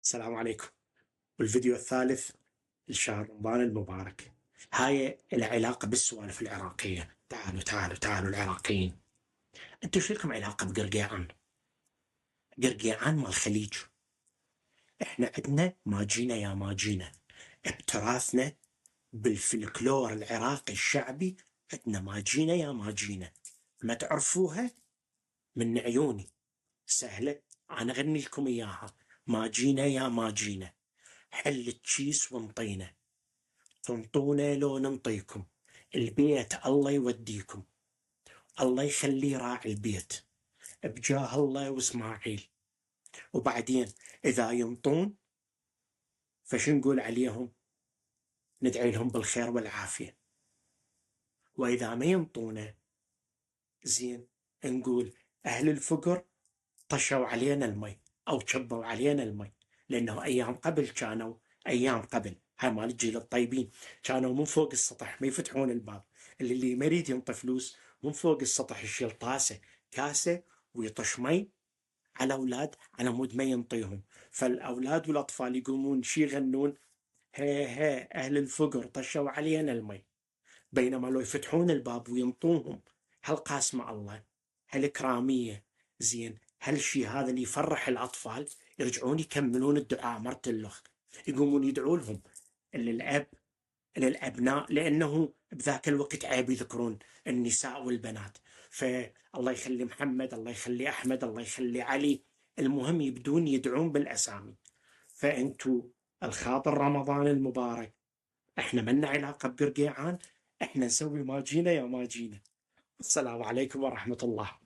السلام عليكم. والفيديو الثالث لشهر رمضان المبارك. هاي العلاقة بالسوالف العراقية. تعالوا العراقيين، انتوا شو لكم علاقة بقرقيعان؟ قرقيعان مال الخليج. احنا عندنا ما جينا يا ما جينا بتراثنا بالفلكلور العراقي الشعبي. عندنا ما جينا يا ما جينا، ما تعرفوها من عيوني سهلة، انا اغني لكم اياها. ما جينا يا ما جينا، حل التشيس وانطينا، تنطونا لو ننطيكم، البيت الله يوديكم، الله يخلي راعي البيت بجاه الله واسماعيل. وبعدين إذا ينطون فش نقول عليهم؟ ندعي لهم بالخير والعافية. وإذا ما ينطونا زين نقول أهل الفقر طشوا علينا المي أو شبوا علينا المي، لأنه أيام قبل كانوا، أيام قبل هاي مال الجيل الطيبين، كانوا من فوق السطح ما يفتحون الباب. اللي ما يريد ينطي فلوس من فوق السطح يشيل طاسة كاسة ويطش مي على أولاد على مود ما ينطيهم. فالأولاد والأطفال يقومون شي يغنون: هي هي أهل الفقر طشوا علينا المي. بينما لو يفتحون الباب وينطوهم هالقاسمة الله، هالكرامية زين، هالشي هذا اللي يفرح الأطفال، يرجعون يكملون الدعاء مرت الأخ، يقومون يدعوا لهم للأب للأبناء، لأنه بذاك الوقت عيب يذكرون النساء والبنات. فالله يخلي محمد، الله يخلي أحمد، الله يخلي علي، المهم يبدون يدعون بالأسامي. فأنتوا الخاطر رمضان المبارك، احنا منا علاقة بقرقيعان، احنا نسوي ما جينا يا ما جينا. السلام عليكم ورحمة الله.